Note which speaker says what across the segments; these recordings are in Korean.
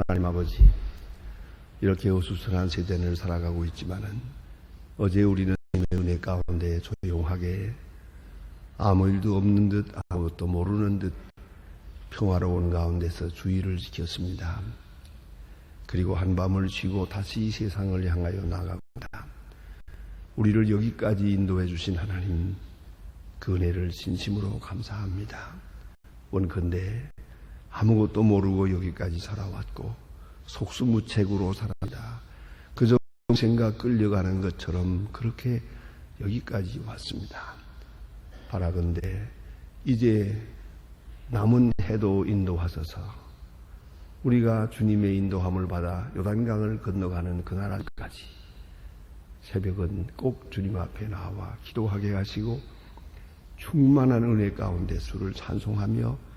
Speaker 1: 하나님 아버지, 이렇게 어수선한 세대를 살아가고 있지만은 어제 우리는 은혜 가운데 조용하게 아무 일도 없는 듯 아무것도 모르는 듯 평화로운 가운데서 주의를 지켰습니다. 그리고 한밤을 쉬고 다시 이 세상을 향하여 나아갑니다. 우리를 여기까지 인도해 주신 하나님, 그 은혜를 진심으로 감사합니다. 원컨대 아무것도 모르고 여기까지 살아왔고 속수무책으로 살아다 그저 생각 끌려가는 것처럼 그렇게 여기까지 왔습니다. 바라건대 이제 남은 해도 인도하소서. 우리가 주님의 인도함을 받아 요단강을 건너가는 그날까지 새벽은 꼭 주님 앞에 나와 기도하게 하시고 충만한 은혜 가운데 주를 찬송하며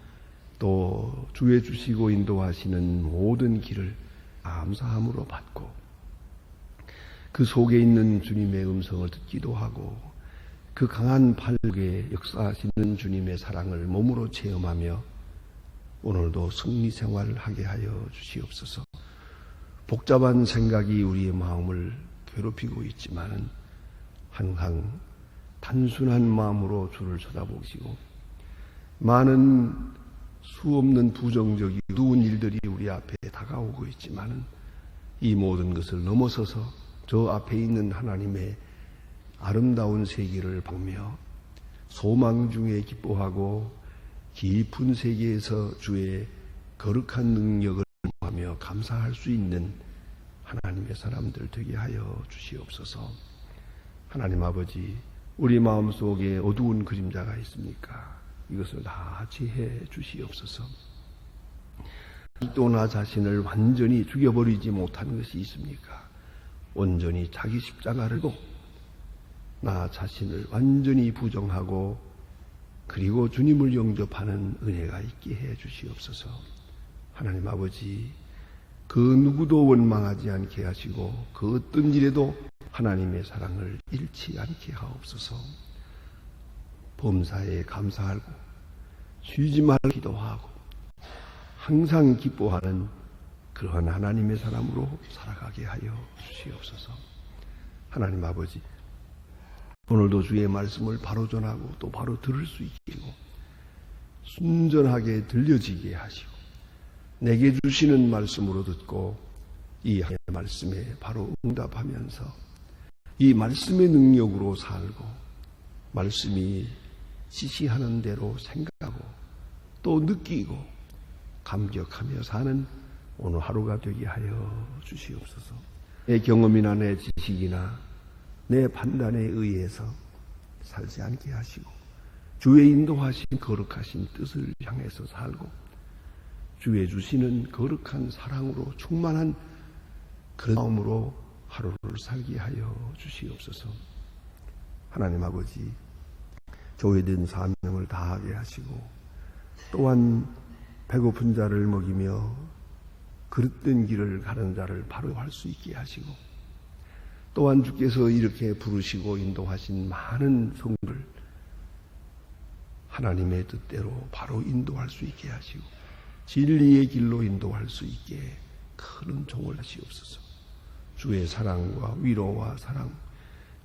Speaker 1: 또 주의 주시고 인도하시는 모든 길을 감사함으로 받고 그 속에 있는 주님의 음성을 듣기도 하고 그 강한 팔국에 역사하시는 주님의 사랑을 몸으로 체험하며 오늘도 승리 생활을 하게 하여 주시옵소서. 복잡한 생각이 우리의 마음을 괴롭히고 있지만은 항상 단순한 마음으로 주를 쳐다보시고 많은 수없는 부정적이 어두운 일들이 우리 앞에 다가오고 있지만은 이 모든 것을 넘어서서 저 앞에 있는 하나님의 아름다운 세계를 보며 소망 중에 기뻐하고 깊은 세계에서 주의 거룩한 능력을 하며 감사할 수 있는 하나님의 사람들 되게 하여 주시옵소서. 하나님 아버지, 우리 마음속에 어두운 그림자가 있습니까? 이것을 다 지혜 주시옵소서. 또 나 자신을 완전히 죽여버리지 못한 것이 있습니까? 온전히 자기 십자가를 고 나 자신을 완전히 부정하고 그리고 주님을 영접하는 은혜가 있게 해 주시옵소서. 하나님 아버지, 그 누구도 원망하지 않게 하시고 그 어떤 일에도 하나님의 사랑을 잃지 않게 하옵소서. 범사에 감사하고 쉬지 말고 기도하고 항상 기뻐하는 그러한 하나님의 사람으로 살아가게 하여 주시옵소서. 하나님 아버지, 오늘도 주의 말씀을 바로 전하고 또 바로 들을 수 있게 하고 순전하게 들려지게 하시고 내게 주시는 말씀으로 듣고 이 말씀에 바로 응답하면서 이 말씀의 능력으로 살고 말씀이 지시하는 대로 생각하고 또 느끼고 감격하며 사는 오늘 하루가 되게 하여 주시옵소서. 내 경험이나 내 지식이나 내 판단에 의해서 살지 않게 하시고 주의 인도하신 거룩하신 뜻을 향해서 살고 주의 주시는 거룩한 사랑으로 충만한 그런 마음으로 하루를 살게 하여 주시옵소서. 하나님 아버지, 교회된 사명을 다하게 하시고 또한 배고픈 자를 먹이며 그릇된 길을 가는 자를 바로 할 수 있게 하시고 또한 주께서 이렇게 부르시고 인도하신 많은 성도를 하나님의 뜻대로 바로 인도할 수 있게 하시고 진리의 길로 인도할 수 있게 큰 종을 하시옵소서. 주의 사랑과 위로와 사랑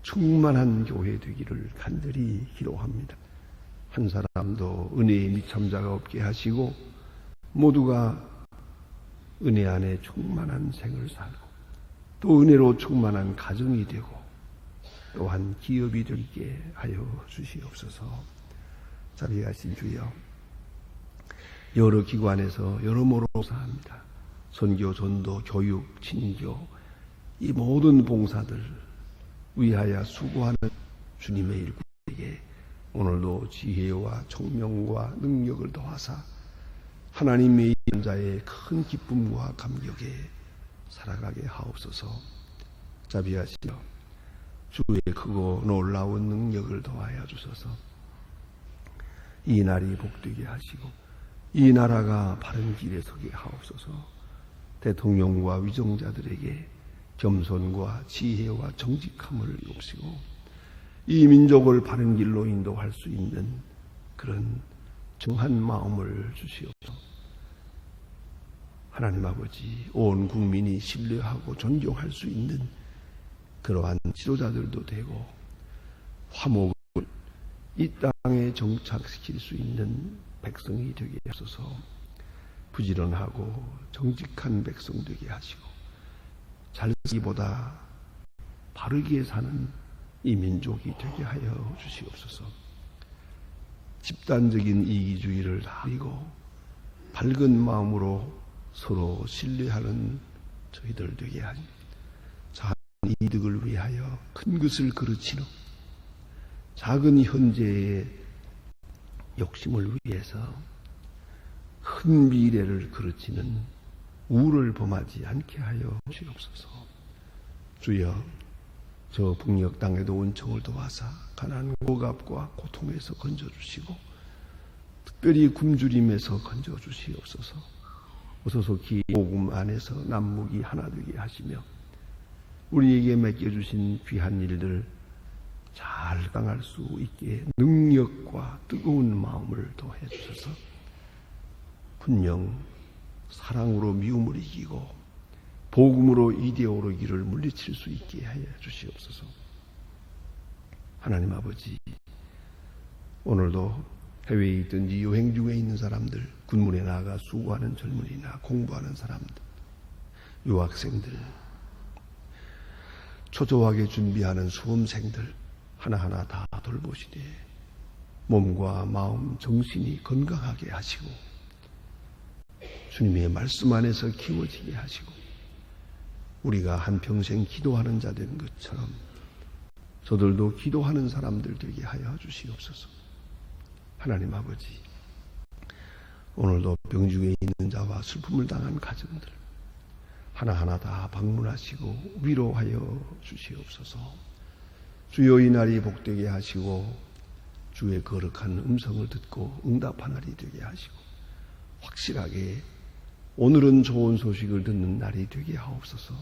Speaker 1: 충만한 교회 되기를 간절히 기도합니다. 한 사람도 은혜의 미참자가 없게 하시고 모두가 은혜 안에 충만한 생을 살고 또 은혜로 충만한 가정이 되고 또한 기업이 되게 하여 주시옵소서. 자비하신 주여, 여러 기관에서 여러모로 봉사합니다. 선교, 전도, 교육, 친교 이 모든 봉사들 위하여 수고하는 주님의 일꾼에게 오늘도 지혜와 총명과 능력을 더하사 하나님의 자의 큰 기쁨과 감격에 살아가게 하옵소서. 자비하시며 주의 크고 놀라운 능력을 더하여 주소서. 이 날이 복되게 하시고 이 나라가 바른 길에 서게 하옵소서. 대통령과 위정자들에게 겸손과 지혜와 정직함을 옵시고 이 민족을 바른 길로 인도할 수 있는 그런 정한 마음을 주시옵소서. 하나님 아버지, 온 국민이 신뢰하고 존경할 수 있는 그러한 지도자들도 되고 화목을 이 땅에 정착시킬 수 있는 백성이 되게 하소서. 부지런하고 정직한 백성 되게 하시고 잘 살기보다 바르게 사는 이 민족이 되게 하여 주시옵소서. 집단적인 이기주의를 다 버리고 밝은 마음으로 서로 신뢰하는 저희들 되게 하니 작은 이득을 위하여 큰 것을 그르치는 작은 현재의 욕심을 위해서 큰 미래를 그르치는 우를 범하지 않게 하여 주옵소서. 주여, 저 북녘 땅에도 은총을 도와사 가난 고갑과 고통에서 건져주시고 특별히 굶주림에서 건져주시옵소서. 오소서기 복음 안에서 남북이 하나 되게 하시며 우리에게 맡겨주신 귀한 일들 잘 당할 수 있게 능력과 뜨거운 마음을 더해 주셔서 분명 사랑으로 미움을 이기고 복음으로 이데올로기를 물리칠 수 있게 하여 주시옵소서. 하나님 아버지, 오늘도 해외에 있든지 여행 중에 있는 사람들, 군문에 나가 수고하는 젊은이나 공부하는 사람들, 유학생들, 초조하게 준비하는 수험생들 하나하나 다 돌보시되 몸과 마음, 정신이 건강하게 하시고 주님의 말씀 안에서 키워지게 하시고 우리가 한평생 기도하는 자 된 것처럼 저들도 기도하는 사람들 되게 하여 주시옵소서. 하나님 아버지, 오늘도 병중에 있는 자와 슬픔을 당한 가정들 하나하나 다 방문하시고 위로하여 주시옵소서. 주여, 이 날이 복되게 하시고 주의 거룩한 음성을 듣고 응답한 날이 되게 하시고 확실하게 오늘은 좋은 소식을 듣는 날이 되게 하옵소서.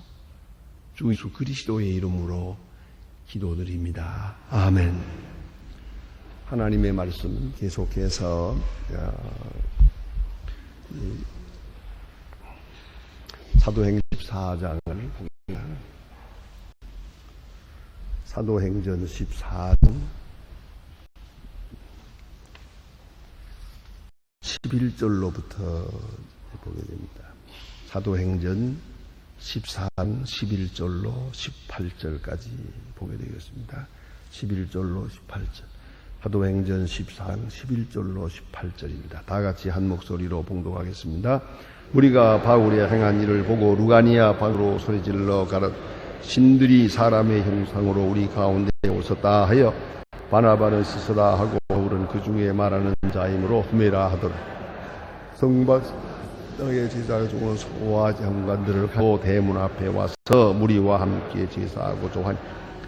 Speaker 1: 주 예수 그리스도의 이름으로 기도드립니다. 아멘. 하나님의 말씀 계속해서 사도행전 14장을 보겠습니다. 사도행전 14장 11절로부터 보게 됩니다. 사도행전 14장 11절로 18절까지 보게 되겠습니다. 11절로 18절. 사도행전 14장 11절로 18절입니다. 다 같이 한 목소리로 봉독하겠습니다. 우리가 바울이 행한 일을 보고 루가니아 바로 소리질러 가라 신들이 사람의 형상으로 우리 가운데 오셨다 하여 바나바는 씻으라 하고 바울은 그 중에 말하는 자이므로 후메라 하더라. 성박당의 제사 중은 소와 장관들을 가고 대문 앞에 와서 무리와 함께 제사하고 조한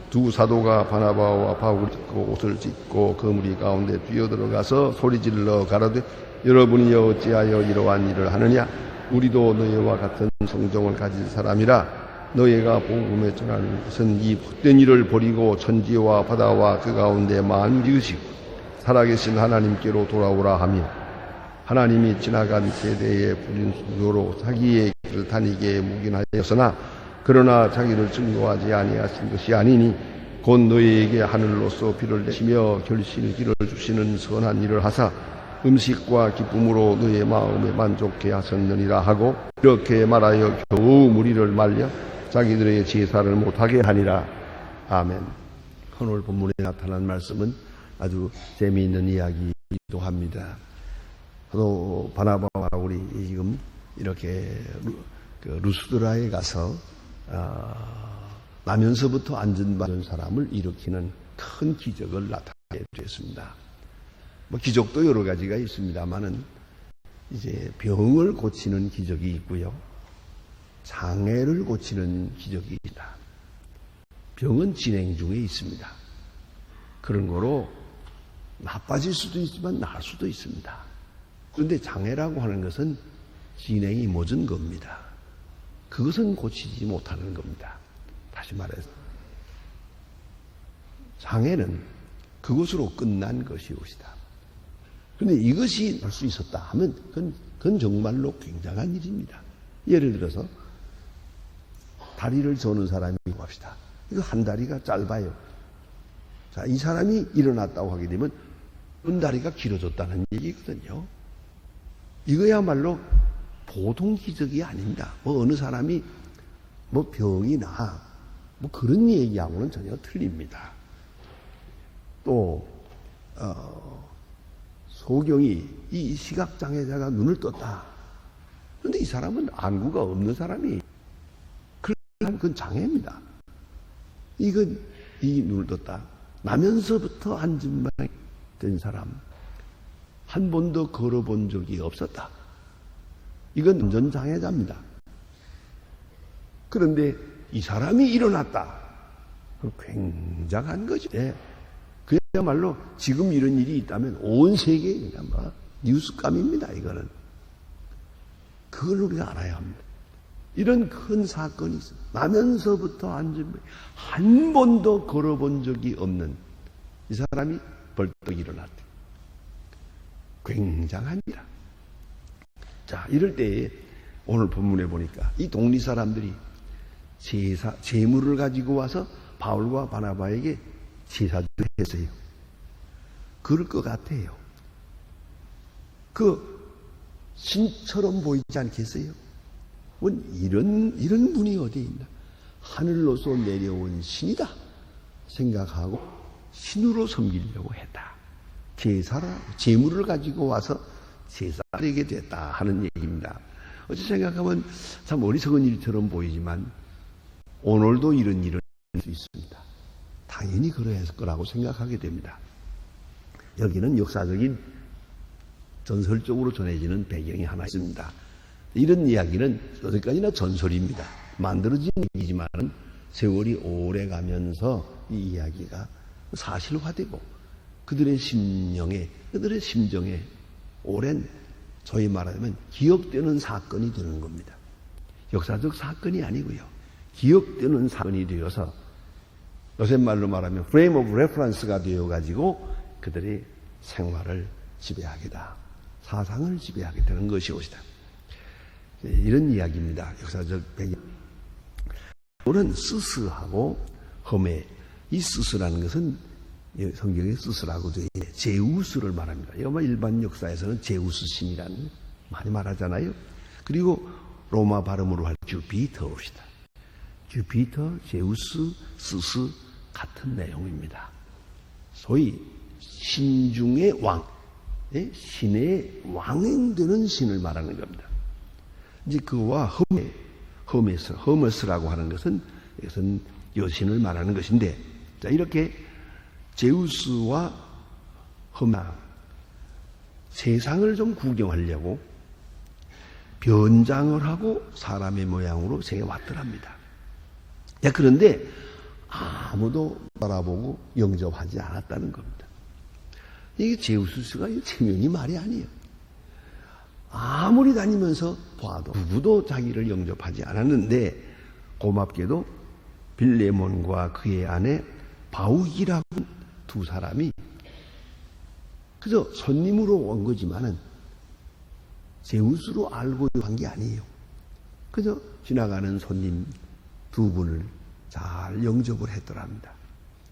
Speaker 1: 두 사도가 바나바와 바울을 찢고 옷을 찢고 그 무리 가운데 뛰어들어가서 소리질러 가라되 여러분이 어찌하여 이러한 일을 하느냐? 우리도 너희와 같은 성정을 가진 사람이라. 너희가 복음에 전하는 것은 이 헛된 일을 버리고 천지와 바다와 그 가운데 만지으시고 살아계신 하나님께로 돌아오라 하며 하나님이 지나간 세대의 부린 수고로 자기의 길을 다니게 묵인하였으나 그러나 자기를 증거하지 아니하신 것이 아니니 곧 너희에게 하늘로서 비를 내시며 결실을 길을 주시는 선한 일을 하사 음식과 기쁨으로 너희의 마음에 만족해 하셨느니라 하고 이렇게 말하여 겨우 무리를 말려 자기들의 제사를 못하게 하니라. 아멘. 오늘 본문에 나타난 말씀은 아주 재미있는 이야기이기도 합니다. 또 바나바와 우리 지금 이렇게 루스드라에 가서 나면서부터 안전받은 사람을 일으키는 큰 기적을 나타내게 됐습니다. 뭐 기적도 여러 가지가 있습니다만은 이제 병을 고치는 기적이 있고요. 장애를 고치는 기적이 있다. 병은 진행 중에 있습니다. 그런 거로 나빠질 수도 있지만 나을 수도 있습니다. 그런데 장애라고 하는 것은 진행이 멎은 겁니다. 그것은 고치지 못하는 겁니다. 다시 말해서 장애는 그것으로 끝난 것이옵시다. 그런데 이것이 할 수 있었다 하면 그건 정말로 굉장한 일입니다. 예를 들어서 다리를 저는 사람이라고 합시다. 이거 한 다리가 짧아요. 자, 이 사람이 일어났다고 하게 되면 은 다리가 길어졌다는 얘기거든요. 이거야말로 보통 기적이 아닙니다. 뭐 어느 사람이 뭐 병이 나, 뭐 그런 얘기하고는 전혀 틀립니다. 또 소경이 이 시각장애자가 눈을 떴다. 그런데 이 사람은 안구가 없는 사람이 그건 장애입니다. 이건 이 눈을 떴다. 나면서부터 안진병이 된 사람 한 번도 걸어본 적이 없었다. 이건 완전 장애자입니다. 그런데 이 사람이 일어났다. 굉장한 거죠. 네. 그야말로 지금 이런 일이 있다면 온 세계에 그냥 뭐 뉴스감입니다. 이거는. 그걸 우리가 알아야 합니다. 이런 큰 사건이 있어요. 나면서부터 안진병 한 번도 걸어본 적이 없는 이 사람이 벌떡 일어났다. 굉장합니다. 자, 이럴 때에 오늘 본문에 보니까 이 독리 사람들이 제물을 가지고 와서 바울과 바나바에게 제사를 했어요. 그럴 것 같아요. 그 신처럼 보이지 않겠어요? 이런 분이 어디에 있나? 하늘로서 내려온 신이다 생각하고 신으로 섬기려고 했다. 제물을 가지고 와서 제사드리게 됐다 하는 얘기입니다. 어찌 생각하면 참 어리석은 일처럼 보이지만 오늘도 이런 일을 할 수 있습니다. 당연히 그러했을 거라고 생각하게 됩니다. 여기는 역사적인 전설적으로 전해지는 배경이 하나 있습니다. 이런 이야기는 어디까지나 전설입니다. 만들어진 얘기지만 세월이 오래 가면서 이 이야기가 사실화되고 그들의 심정에 오랜 소위 말하면 기억되는 사건이 되는 겁니다. 역사적 사건이 아니고요. 기억되는 사건이 되어서 요새 말로 말하면 frame of reference가 되어가지고 그들의 생활을 지배하게다. 사상을 지배하게 되는 것이오시다. 이런 이야기입니다. 역사적 배경. 오늘은 스스하고 험해. 이 스스라는 것은 성경에 스스라고 되어 있는 제우스를 말합니다. 이거 일반 역사에서는 제우스 신이라는 많이 말하잖아요. 그리고 로마 발음으로 할 주피터입니다. 주피터, 제우스, 스스 같은 내용입니다. 소위 신 중의 왕, 신의 왕행되는 신을 말하는 겁니다. 이제 그와 허메스라고 하는 것은 이것은 여신을 말하는 것인데, 자 이렇게 제우스와 험나 세상을 좀 구경하려고 변장을 하고 사람의 모양으로 생겨 왔더랍니다. 그런데 아무도 바라보고 영접하지 않았다는 겁니다. 이게 제우스가 체면이 말이 아니에요. 아무리 다니면서 봐도 누구도 자기를 영접하지 않았는데 고맙게도 빌레몬과 그의 아내 바우기라고 두 사람이 그저 손님으로 온 거지만은 제우스로 알고 간 게 아니에요. 그저 지나가는 손님 두 분을 잘 영접을 했더랍니다.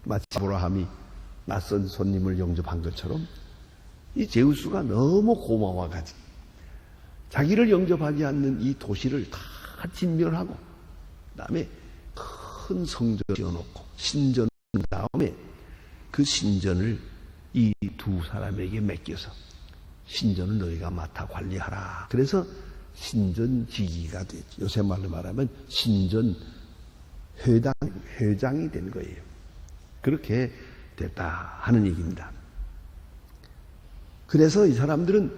Speaker 1: 마치 아브라함이 낯선 손님을 영접한 것처럼 이 제우스가 너무 고마워가지고 자기를 영접하지 않는 이 도시를 다 진멸하고 그다음에 큰 성전 지어놓고 신전 다음에 그 신전을 이 두 사람에게 맡겨서 신전을 너희가 맡아 관리하라. 그래서 신전지기가 됐죠. 요새 말로 말하면 신전 회장이 된 거예요. 그렇게 됐다 하는 얘기입니다. 그래서 이 사람들은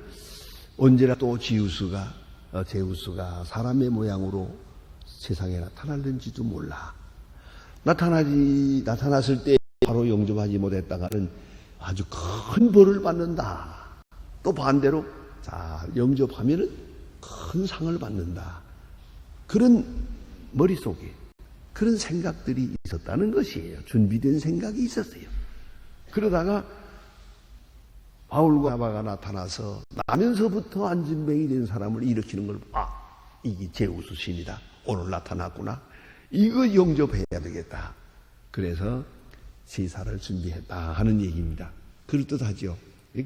Speaker 1: 언제나 또 제우스가 사람의 모양으로 세상에 나타날는지도 몰라. 나타났을 때 바로 영접하지 못했다가는 아주 큰 벌을 받는다. 또 반대로 잘 영접하면은 큰 상을 받는다. 그런 머릿속에 그런 생각들이 있었다는 것이에요. 준비된 생각이 있었어요. 그러다가 바울과 바나바가 나타나서 나면서부터 안진병이 된 사람을 일으키는 걸 이게 제우스 신이다. 오늘 나타났구나. 이거 영접해야 되겠다. 그래서 제사를 준비했다 하는 얘기입니다. 그럴듯하죠.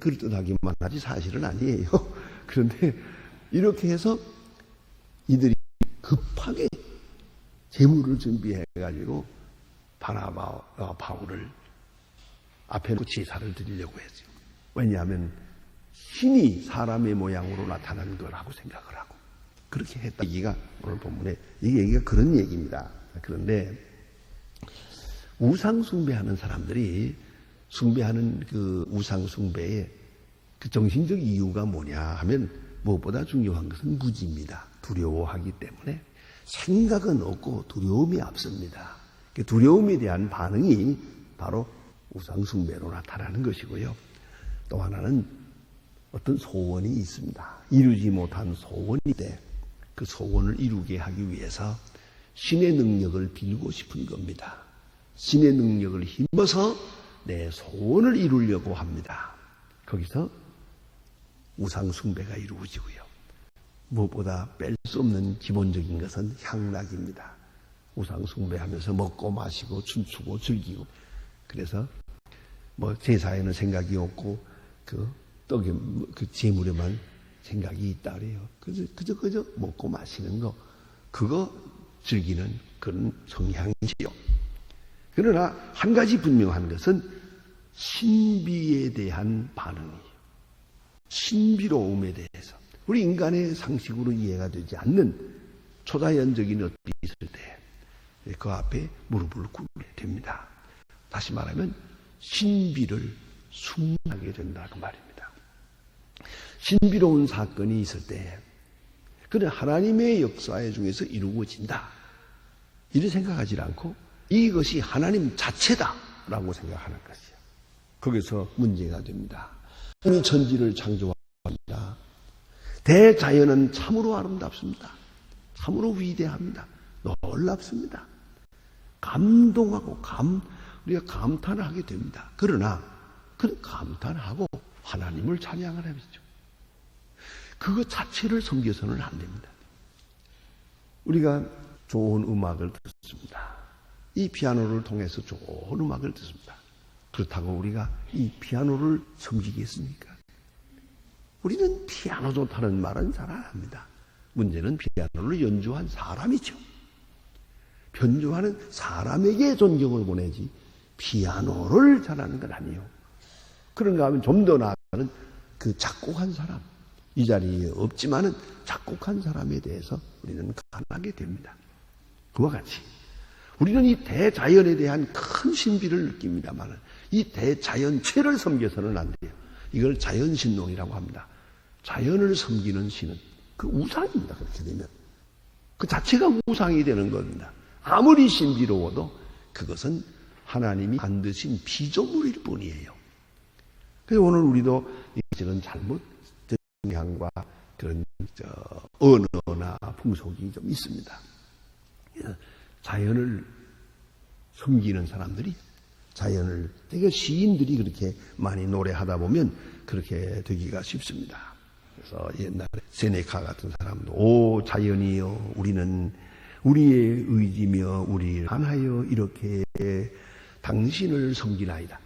Speaker 1: 그럴듯하기만 하지 사실은 아니에요. 그런데 이렇게 해서 이들이 급하게 제물을 준비해가지고 바나바와 바울을 앞에 놓고 제사를 드리려고 했죠. 왜냐하면 신이 사람의 모양으로 나타난 거라고 생각을 하고 그렇게 했다. 얘기가 오늘 본문에 이 얘기가 그런 얘기입니다. 그런데 우상 숭배하는 사람들이 숭배하는 그 우상 숭배의 그 정신적 이유가 뭐냐 하면 무엇보다 중요한 것은 무지입니다. 두려워하기 때문에 생각은 없고 두려움이 앞섭니다. 그 두려움에 대한 반응이 바로 우상 숭배로 나타나는 것이고요. 또 하나는 어떤 소원이 있습니다. 이루지 못한 소원인데 그 소원을 이루게 하기 위해서 신의 능력을 빌고 싶은 겁니다. 신의 능력을 힘써서 내 소원을 이루려고 합니다. 거기서 우상 숭배가 이루어지고요. 무엇보다 뺄 수 없는 기본적인 것은 향락입니다. 우상 숭배하면서 먹고 마시고 춤추고 즐기고 그래서 뭐 제사에는 생각이 없고 그 떡에 그 제물에만 생각이 있다 그래요. 그저 먹고 마시는 거 그거 즐기는 그런 성향이지요. 그러나 한 가지 분명한 것은 신비에 대한 반응이에요. 신비로움에 대해서 우리 인간의 상식으로 이해가 되지 않는 초자연적인 것이 있을 때 그 앞에 무릎을 꿇게 됩니다. 다시 말하면 신비를 숭배하게 된다 그 말입니다. 신비로운 사건이 있을 때 그는 하나님의 역사 중에서 이루어진다 이렇게 생각하지 않고 이것이 하나님 자체다라고 생각하는 것이요. 거기서 문제가 됩니다. 하나님이 천지를 창조합니다. 대자연은 참으로 아름답습니다. 참으로 위대합니다. 놀랍습니다. 감동하고 우리가 감탄을 하게 됩니다. 그러나 그 감탄하고 하나님을 찬양을 하죠. 그것 자체를 섬겨서는 안 됩니다. 우리가 좋은 음악을 듣습니다. 이 피아노를 통해서 좋은 음악을 듣습니다. 그렇다고 우리가 이 피아노를 섬기겠습니까? 우리는 피아노 좋다는 말은 잘 안 합니다. 문제는 피아노를 연주한 사람이죠. 연주하는 사람에게 존경을 보내지 피아노를 잘하는 건 아니에요. 그런가 하면 좀 더 나아가는 그 작곡한 사람, 이 자리에 없지만은 작곡한 사람에 대해서 우리는 간하게 됩니다. 그와 같이 우리는 이 대자연에 대한 큰 신비를 느낍니다만 이 대자연체를 섬겨서는 안 돼요. 이걸 자연신론이라고 합니다. 자연을 섬기는 신은 그 우상입니다. 그렇게 되면 그 자체가 우상이 되는 겁니다. 아무리 신비로워도 그것은 하나님이 만드신 피조물일 뿐이에요. 그래서 오늘 우리도 이런 잘못 영향과 그런 언어나 풍속이 좀 있습니다. 자연을 섬기는 사람들이 자연을 되게 시인들이 그렇게 많이 노래하다 보면 그렇게 되기가 쉽습니다. 그래서 옛날에 세네카 같은 사람도 오 자연이여 우리는 우리의 의지며 우리를 안하여 이렇게 당신을 섬기나이다.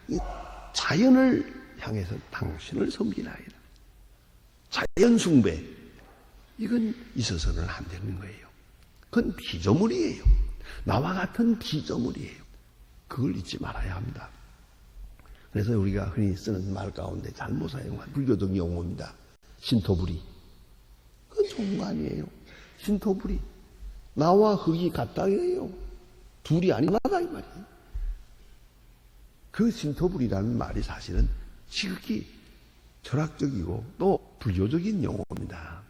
Speaker 1: 자연을 향해서 당신을 섬기나이다. 자연 숭배 이건 있어서는 안 되는 거예요. 그건 피조물이에요. 나와 같은 피조물이에요. 그걸 잊지 말아야 합니다. 그래서 우리가 흔히 쓰는 말 가운데 잘못 사용한 불교적 용어입니다. 신토부리. 그건 좋은 거 아니에요. 신토부리. 나와 흙이 같다예요. 둘이 아니마다 이 말이에요. 그 신토부리라는 말이 사실은 지극히 철학적이고 또 불교적인 용어입니다.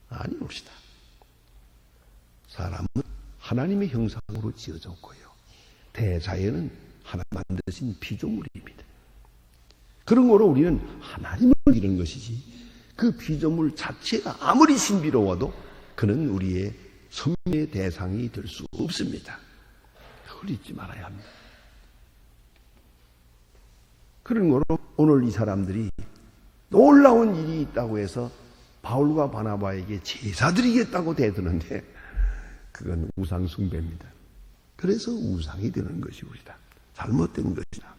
Speaker 1: 아니옵시다. 사람은 하나님의 형상으로 지어졌고요. 대자연은 하나 만드신 피조물입니다. 그런 거로 우리는 하나님을 믿는 것이지 그 피조물 자체가 아무리 신비로워도 그는 우리의 섬기의 대상이 될 수 없습니다. 그걸 잊지 말아야 합니다. 그런 거로 오늘 이 사람들이 놀라운 일이 있다고 해서 바울과 바나바에게 제사 드리겠다고 대드는데 그건 우상 숭배입니다. 그래서 우상이 되는 것이 우리다. 잘못된 것이다.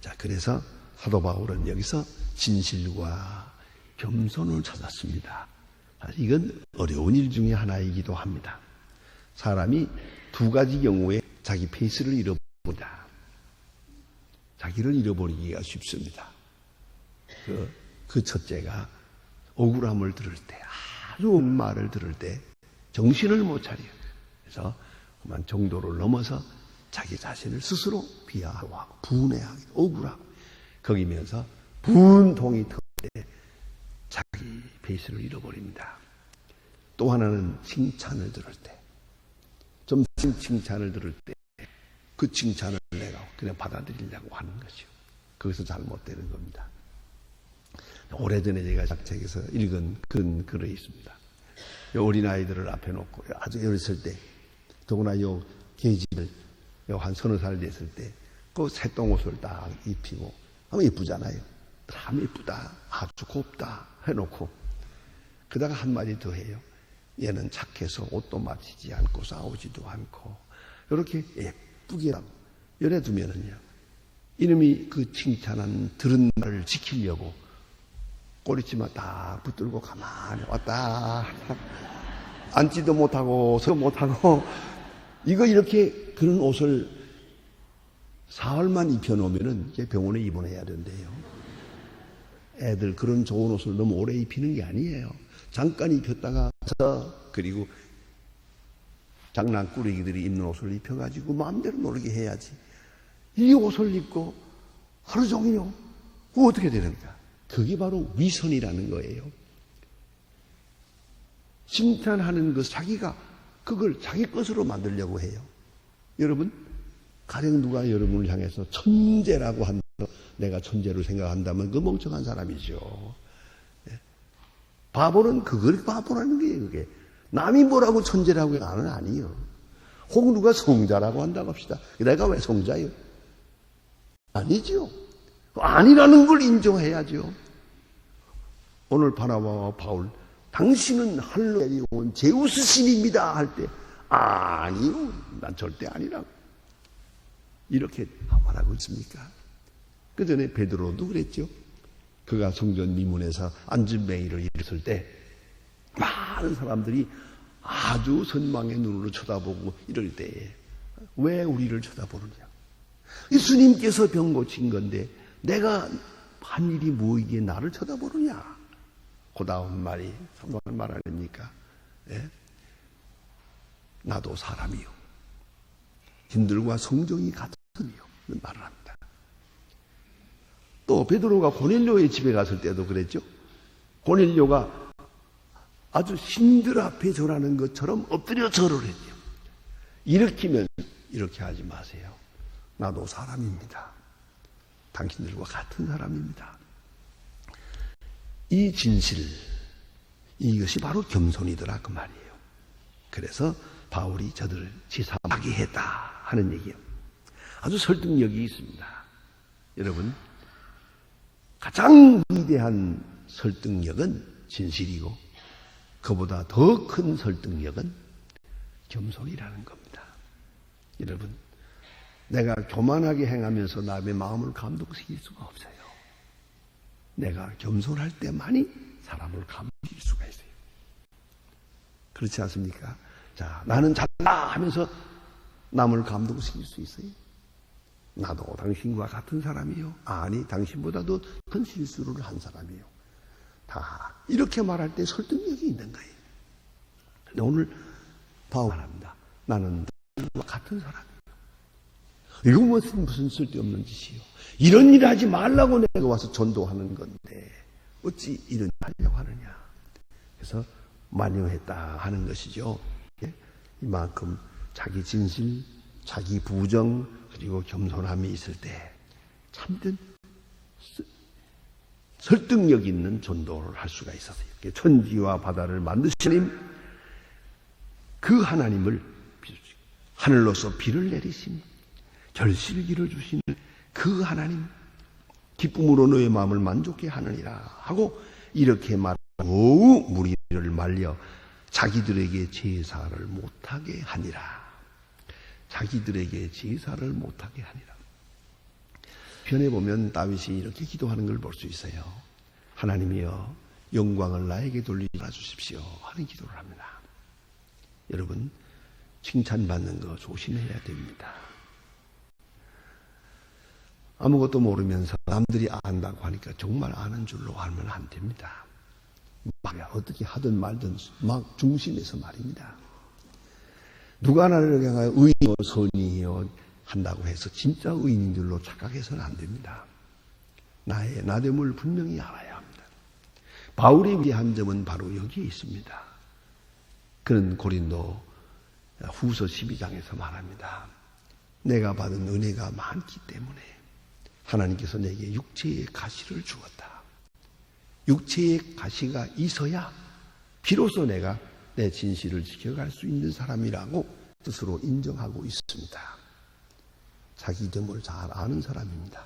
Speaker 1: 자, 그래서 사도 바울은 여기서 진실과 겸손을 찾았습니다. 사실 이건 어려운 일 중에 하나이기도 합니다. 사람이 두 가지 경우에 자기 페이스를 잃어버립니다. 자기를 잃어버리기가 쉽습니다. 그 첫째가 억울함을 들을 때, 아주 온 말을 들을 때 정신을 못 차려요. 그래서 그만 정도를 넘어서 자기 자신을 스스로 비하하고 분해하고 억울하고 거기면서 분통이 터질 때 자기 페이스를 잃어버립니다. 또 하나는 칭찬을 들을 때, 좀 칭찬을 들을 때 그 칭찬을 내가 그냥 받아들이려고 하는 거죠. 거기서 잘못되는 겁니다. 오래전에 제가 작책에서 읽은 그런 글이 있습니다. 어린아이들을 앞에 놓고 아주 어렸을 때, 더구나 요 계지를 한 서너 살 됐을 때 그 새똥옷을 딱 입히고 하면 예쁘잖아요. 참 예쁘다, 아주 곱다 해놓고 그다가 한마디 더 해요. 얘는 착해서 옷도 맞추지 않고 싸우지도 않고 이렇게 예쁘게 하고 열에 두면은요, 이놈이 그 칭찬한 들은 말을 지키려고 꼬리치마 딱 붙들고 가만히 왔다 앉지도 못하고 서도 못하고 이거 이렇게 그런 옷을 사흘만 입혀놓으면은 병원에 입원해야 된대요. 애들 그런 좋은 옷을 너무 오래 입히는 게 아니에요. 잠깐 입혔다가 그리고 장난꾸러기들이 입는 옷을 입혀가지고 마음대로 놀게 해야지. 이 옷을 입고 하루 종일요. 그거 어떻게 되는가? 그게 바로 위선이라는 거예요. 칭찬하는 것, 자기가 그걸 자기 것으로 만들려고 해요. 여러분, 가령 누가 여러분을 향해서 천재라고 한다, 내가 천재로 생각한다면 그 멍청한 사람이죠. 바보는 그걸 바보라는 거예요. 그게 남이 뭐라고 천재라고 나는 아니요. 혹 누가 성자라고 한다고 합시다. 내가 왜 성자요? 아니죠. 아니라는 걸 인정해야죠. 오늘 바나바와 바울, 당신은 하늘로 내려온 제우스 신입니다 할 때 아니요, 난 절대 아니라고 이렇게 말하고 있습니까? 그 전에 베드로도 그랬죠. 그가 성전 미문에서 안전뱅이를 일었을 때 많은 사람들이 아주 선망의 눈으로 쳐다보고 이럴 때에 왜 우리를 쳐다보느냐? 예수님께서 병 고친 건데 내가 한 일이 뭐이기에 나를 쳐다보느냐? 그 다음 말이 상당한 말 아닙니까? 예? 나도 사람이요. 힘들과 성정이 같으며 말을 합니다. 또 베드로가 고넬료의 집에 갔을 때도 그랬죠. 고넬료가 아주 신들 앞에 절하는 것처럼 엎드려 절을 했죠. 일으키면 이렇게 하지 마세요. 나도 사람입니다. 당신들과 같은 사람입니다. 이 진실, 이것이 바로 겸손이더라 그 말이에요. 그래서 바울이 저들을 지사하게 했다 하는 얘기예요. 아주 설득력이 있습니다. 여러분, 가장 위대한 설득력은 진실이고 그보다 더 큰 설득력은 겸손이라는 겁니다. 여러분, 내가 교만하게 행하면서 남의 마음을 감동시킬 수가 없어요. 내가 겸손할 때만이 사람을 감동시킬 수가 있어요. 그렇지 않습니까? 자, 나는 잘한다 하면서 남을 감동시킬 수 있어요. 나도 당신과 같은 사람이요. 아니, 당신보다도 큰 실수를 한 사람이요. 다 이렇게 말할 때 설득력이 있는 거예요. 근데 오늘 바울 말합니다. 나는 당신과 같은 사람이요. 이거 무슨 쓸데없는 짓이요. 이런 일 하지 말라고 내가 와서 전도하는 건데 어찌 이런 일 하려고 하느냐. 그래서 만용했다 하는 것이죠. 이만큼 자기 진실, 자기 부정, 그리고 겸손함이 있을 때 참된 설득력 있는 전도를 할 수가 있었어요. 천지와 바다를 만드신 그 하나님을 하늘로서 비를 내리신 결실기를 주시는 그 하나님, 기쁨으로 너의 마음을 만족해 하느니라 하고 이렇게 말하고 무리를 말려 자기들에게 제사를 못하게 하니라. 자기들에게 제사를 못하게 하니라. 편에 보면 다윗이 이렇게 기도하는 걸 볼 수 있어요. 하나님이여 영광을 나에게 돌리라 주십시오 하는 기도를 합니다. 여러분, 칭찬받는 거 조심해야 됩니다. 아무것도 모르면서 남들이 안다고 하니까 정말 아는 줄로 알면 안 됩니다. 어떻게 하든 말든 막 중심에서 말입니다. 누가 나를 향하여 의인이요 선이요 한다고 해서 진짜 의인인 줄로 착각해서는 안 됩니다. 나의 나됨을 분명히 알아야 합니다. 바울의 위대한 점은 바로 여기에 있습니다. 그는 고린도 후서 12장에서 말합니다. 내가 받은 은혜가 많기 때문에 하나님께서 내게 육체의 가시를 주었다. 육체의 가시가 있어야 비로소 내가 내 진실을 지켜갈 수 있는 사람이라고 스스로 인정하고 있습니다. 자기 점을 잘 아는 사람입니다.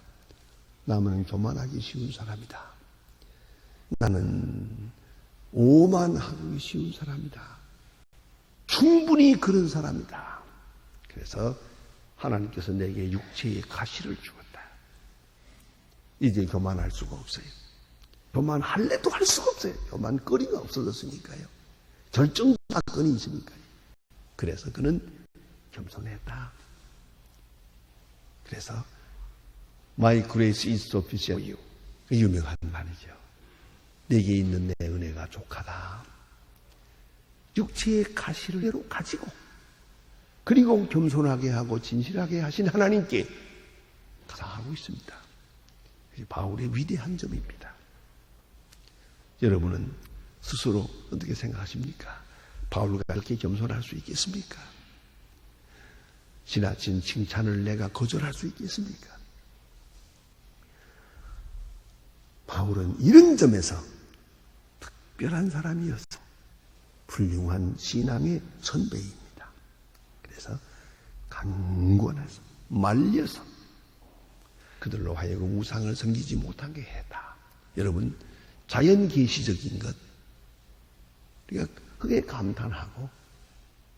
Speaker 1: 남은 교만하기 쉬운 사람이다. 나는 오만하기 쉬운 사람이다. 충분히 그런 사람이다. 그래서 하나님께서 내게 육체의 가시를 주었다. 이제 교만할 수가 없어요. 교만할래도 할 수가 없어요. 교만거리가 없어졌으니까요. 절정 사건이 있으니까요. 그래서 그는 겸손했다. 그래서 My grace is sufficient for you. 그 유명한 말이죠. 내게 있는 내 은혜가 족하다. 육체의 가시를 가지고 그리고 겸손하게 하고 진실하게 하신 하나님께 감사하고 있습니다. 바울의 위대한 점입니다. 여러분은 스스로 어떻게 생각하십니까? 바울과 그렇게 겸손할 수 있겠습니까? 지나친 칭찬을 내가 거절할 수 있겠습니까? 바울은 이런 점에서 특별한 사람이었어. 훌륭한 신앙의 선배입니다. 그래서 강권해서 말려서 그들로 하여금 우상을 섬기지 못하게 했다. 여러분, 자연 계시적인 것 우리가 크게 감탄하고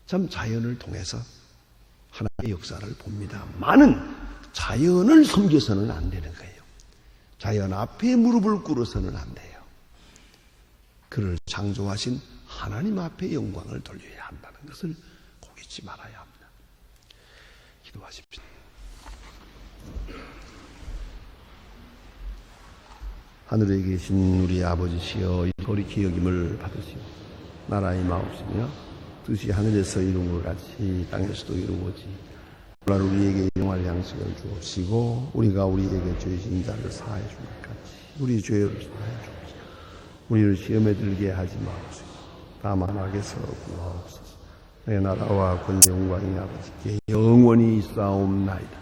Speaker 1: 참 자연을 통해서 하나님의 역사를 봅니다. 많은 자연을 섬겨서는 안 되는 거예요. 자연 앞에 무릎을 꿇어서는 안 돼요. 그를 창조하신 하나님 앞에 영광을 돌려야 한다는 것을 꼭 잊지 말아야 합니다. 기도하십시오. 하늘에 계신 우리 아버지시여, 이 거룩히 여김을 받으시오. 나라의 마옵시며 뜻이 하늘에서 이룬 것 같이 땅에서도 이루어지. 오늘 우리에게 일용할 양식을 주옵시고 우리가 우리에게 죄진 자를 사하여 준 것 같이 우리 죄를 사하여 주옵시고 우리를 시험에 들게 하지 마옵소서. 다만 악에서 구하옵소서. 내 나라와 권세 영광이 아버지께 영원히 있사옵나이다.